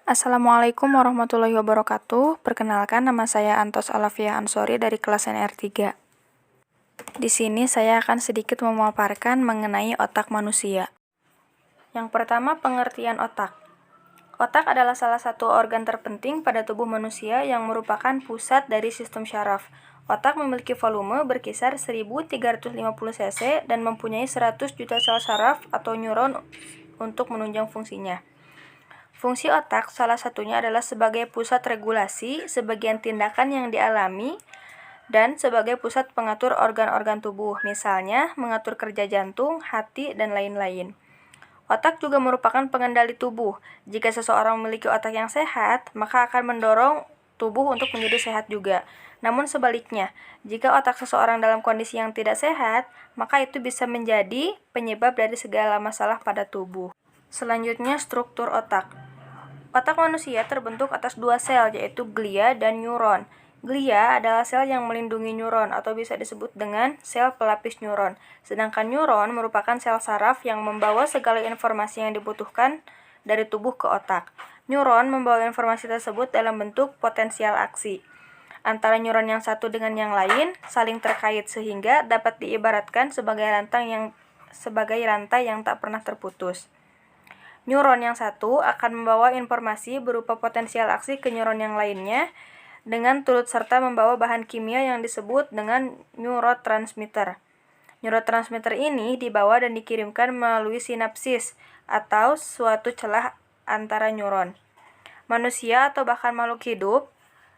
Assalamualaikum warahmatullahi wabarakatuh. Perkenalkan, nama saya Antos Alafia Ansori dari kelas NR3. Di sini saya akan sedikit memaparkan mengenai otak manusia. Yang pertama, pengertian otak. Otak adalah salah satu organ terpenting pada tubuh manusia yang merupakan pusat dari sistem syaraf. Otak memiliki volume berkisar 1350 cc dan mempunyai 100 juta sel saraf atau neuron untuk menunjang fungsinya. Fungsi otak salah satunya adalah sebagai pusat regulasi sebagian tindakan yang dialami dan sebagai pusat pengatur organ-organ tubuh, misalnya mengatur kerja jantung, hati, dan lain-lain. Otak juga merupakan pengendali tubuh. Jika seseorang memiliki otak yang sehat, maka akan mendorong tubuh untuk menjadi sehat juga. Namun sebaliknya, jika otak seseorang dalam kondisi yang tidak sehat, maka itu bisa menjadi penyebab dari segala masalah pada tubuh. Selanjutnya, struktur otak. Otak manusia terbentuk atas dua sel, yaitu glia dan neuron. Glia adalah sel yang melindungi neuron atau bisa disebut dengan sel pelapis neuron. Sedangkan neuron merupakan sel saraf yang membawa segala informasi yang dibutuhkan dari tubuh ke otak. Neuron membawa informasi tersebut dalam bentuk potensial aksi. Antara neuron yang satu dengan yang lain saling terkait sehingga dapat diibaratkan sebagai rantai yang tak pernah terputus. Neuron yang satu akan membawa informasi berupa potensial aksi ke neuron yang lainnya dengan turut serta membawa bahan kimia yang disebut dengan neurotransmitter. Neurotransmitter ini dibawa dan dikirimkan melalui sinapsis atau suatu celah antara neuron. Manusia atau bahkan makhluk hidup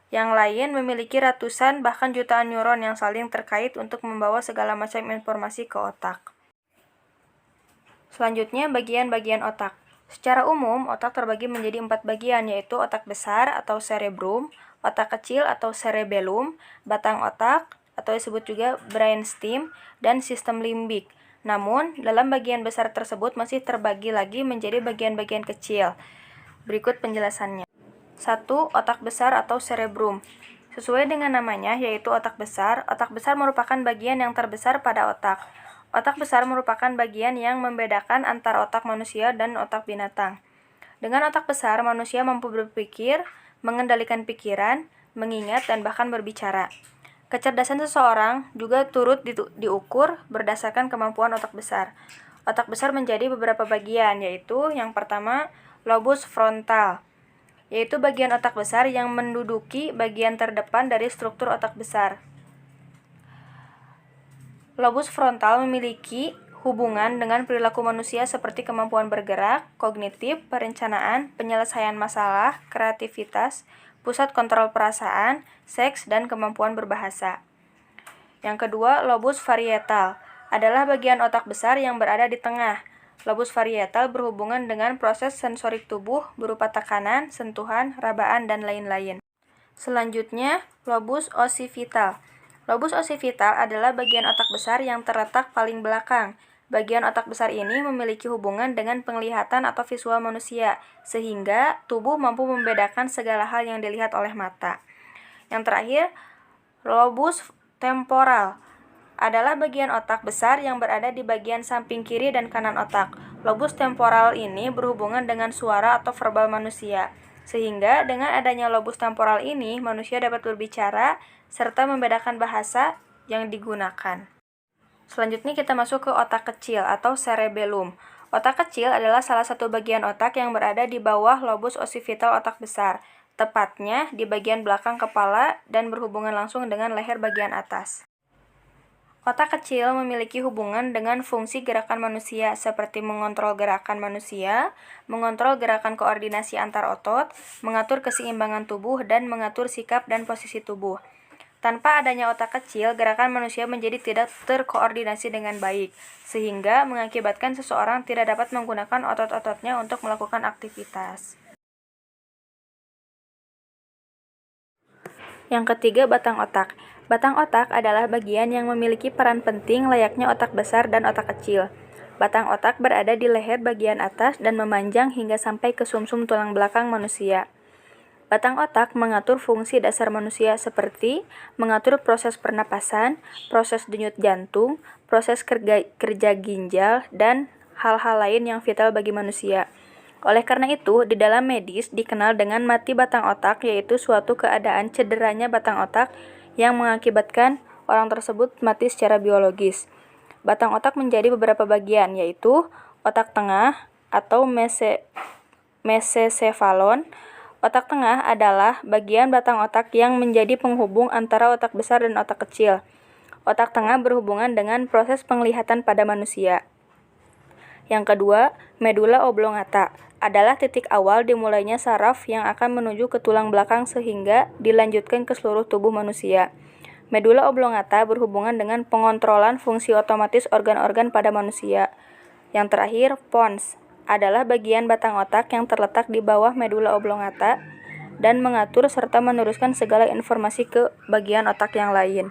yang lain memiliki ratusan bahkan jutaan neuron yang saling terkait untuk membawa segala macam informasi ke otak. Selanjutnya, bagian-bagian otak. Secara umum, otak terbagi menjadi 4 bagian, yaitu otak besar atau cerebrum, otak kecil atau cerebellum, batang otak atau disebut juga brainstem, dan sistem limbik. Namun, dalam bagian besar tersebut masih terbagi lagi menjadi bagian-bagian kecil. Berikut penjelasannya. 1. Otak besar atau cerebrum. Sesuai dengan namanya, yaitu otak besar merupakan bagian yang terbesar pada otak. Otak besar merupakan bagian yang membedakan antara otak manusia dan otak binatang. Dengan otak besar, manusia mampu berpikir, mengendalikan pikiran, mengingat, dan bahkan berbicara. Kecerdasan seseorang juga turut diukur berdasarkan kemampuan otak besar. Otak besar menjadi beberapa bagian, yaitu yang pertama, lobus frontal, yaitu bagian otak besar yang menduduki bagian terdepan dari struktur otak besar. Lobus frontal memiliki hubungan dengan perilaku manusia seperti kemampuan bergerak, kognitif, perencanaan, penyelesaian masalah, kreativitas, pusat kontrol perasaan, seks, dan kemampuan berbahasa. Yang kedua, lobus varietal adalah bagian otak besar yang berada di tengah. Lobus varietal berhubungan dengan proses sensorik tubuh berupa tekanan, sentuhan, rabaan, dan lain-lain. Selanjutnya, lobus occipital. Lobus occipital adalah bagian otak besar yang terletak paling belakang. Bagian otak besar ini memiliki hubungan dengan penglihatan atau visual manusia, sehingga tubuh mampu membedakan segala hal yang dilihat oleh mata. Yang terakhir, lobus temporal adalah bagian otak besar yang berada di bagian samping kiri dan kanan otak. Lobus temporal ini berhubungan dengan suara atau verbal manusia, sehingga dengan adanya lobus temporal ini, manusia dapat berbicara serta membedakan bahasa yang digunakan. Selanjutnya kita masuk ke otak kecil atau cerebellum. Otak kecil adalah salah satu bagian otak yang berada di bawah lobus occipital otak besar, tepatnya di bagian belakang kepala dan berhubungan langsung dengan leher bagian atas. Otak kecil memiliki hubungan dengan fungsi gerakan manusia seperti mengontrol gerakan manusia, mengontrol gerakan koordinasi antar otot, mengatur keseimbangan tubuh, dan mengatur sikap dan posisi tubuh. Tanpa adanya otak kecil, gerakan manusia menjadi tidak terkoordinasi dengan baik, sehingga mengakibatkan seseorang tidak dapat menggunakan otot-ototnya untuk melakukan aktivitas. Yang ketiga, batang otak. Batang otak adalah bagian yang memiliki peran penting layaknya otak besar dan otak kecil. Batang otak berada di leher bagian atas dan memanjang hingga sampai ke sumsum tulang belakang manusia. Batang otak mengatur fungsi dasar manusia seperti mengatur proses pernapasan, proses denyut jantung, proses kerja ginjal, dan hal-hal lain yang vital bagi manusia. Oleh karena itu, di dalam medis dikenal dengan mati batang otak, yaitu suatu keadaan cederanya batang otak yang mengakibatkan orang tersebut mati secara biologis. Batang otak menjadi beberapa bagian, yaitu otak tengah atau mesencephalon. Otak tengah adalah bagian batang otak yang menjadi penghubung antara otak besar dan otak kecil. Otak tengah berhubungan dengan proses penglihatan pada manusia. Yang kedua, medula oblongata adalah titik awal dimulainya saraf yang akan menuju ke tulang belakang sehingga dilanjutkan ke seluruh tubuh manusia. Medula oblongata berhubungan dengan pengontrolan fungsi otomatis organ-organ pada manusia. Yang terakhir, pons adalah bagian batang otak yang terletak di bawah medula oblongata dan mengatur serta meneruskan segala informasi ke bagian otak yang lain.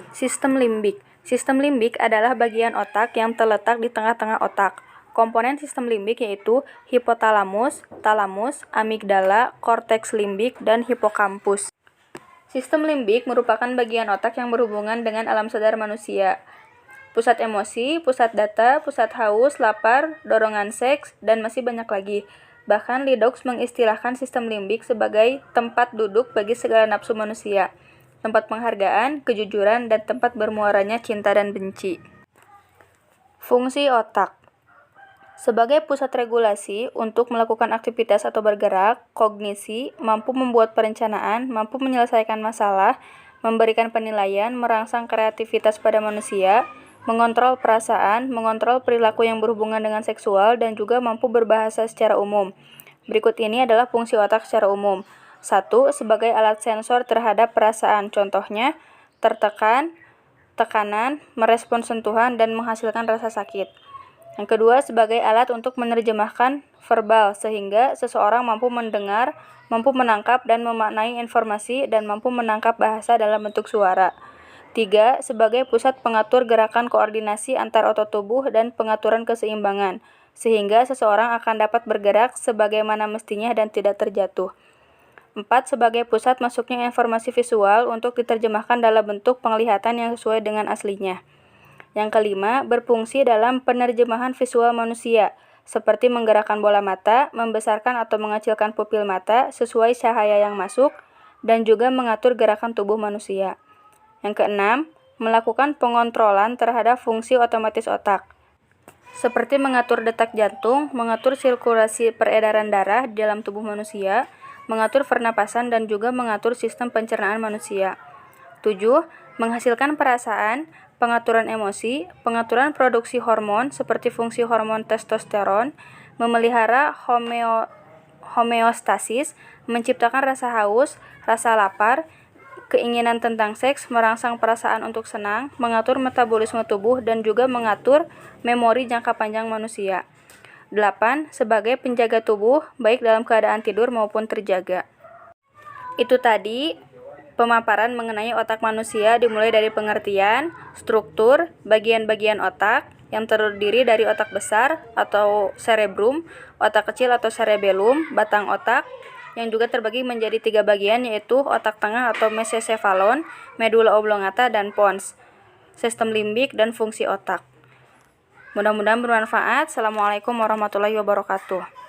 Sistem limbik. Sistem limbik adalah bagian otak yang terletak di tengah-tengah otak. Komponen sistem limbik yaitu hipotalamus, talamus, amigdala, korteks limbik, dan hipokampus. Sistem limbik merupakan bagian otak yang berhubungan dengan alam sadar manusia. Pusat emosi, pusat data, pusat haus, lapar, dorongan seks, dan masih banyak lagi. Bahkan Ledoux mengistilahkan sistem limbik sebagai tempat duduk bagi segala nafsu manusia, tempat penghargaan, kejujuran, dan tempat bermuaranya cinta dan benci. Fungsi otak sebagai pusat regulasi untuk melakukan aktivitas atau bergerak, kognisi, mampu membuat perencanaan, mampu menyelesaikan masalah, memberikan penilaian, merangsang kreativitas pada manusia, mengontrol perasaan, mengontrol perilaku yang berhubungan dengan seksual, dan juga mampu berbahasa secara umum. Berikut ini adalah fungsi otak secara umum. 1. Sebagai alat sensor terhadap perasaan, contohnya tertekan, tekanan, merespons sentuhan, dan menghasilkan rasa sakit. Yang kedua, sebagai alat untuk menerjemahkan verbal, sehingga seseorang mampu mendengar, mampu menangkap dan memaknai informasi, dan mampu menangkap bahasa dalam bentuk suara. 3. Sebagai pusat pengatur gerakan koordinasi antar otot tubuh dan pengaturan keseimbangan, sehingga seseorang akan dapat bergerak sebagaimana mestinya dan tidak terjatuh. 4. Sebagai pusat masuknya informasi visual untuk diterjemahkan dalam bentuk penglihatan yang sesuai dengan aslinya. Yang kelima, berfungsi dalam penerjemahan visual manusia, seperti menggerakkan bola mata, membesarkan atau mengecilkan pupil mata sesuai cahaya yang masuk, dan juga mengatur gerakan tubuh manusia. Yang keenam, melakukan pengontrolan terhadap fungsi otomatis otak, seperti mengatur detak jantung, mengatur sirkulasi peredaran darah di dalam tubuh manusia, mengatur pernapasan, dan juga mengatur sistem pencernaan manusia. 7. Menghasilkan perasaan, pengaturan emosi, pengaturan produksi hormon seperti fungsi hormon testosteron, memelihara homeostasis, menciptakan rasa haus, rasa lapar, keinginan tentang seks, merangsang perasaan untuk senang, mengatur metabolisme tubuh, dan juga mengatur memori jangka panjang manusia. 8. Sebagai penjaga tubuh, baik dalam keadaan tidur maupun terjaga. Itu tadi pemaparan mengenai otak manusia dimulai dari pengertian, struktur, bagian-bagian otak yang terdiri dari otak besar atau cerebrum, otak kecil atau cerebellum, batang otak yang juga terbagi menjadi 3 bagian yaitu otak tengah atau mesencephalon, medula oblongata, dan pons, sistem limbik, dan fungsi otak. Mudah-mudahan bermanfaat. Assalamualaikum warahmatullahi wabarakatuh.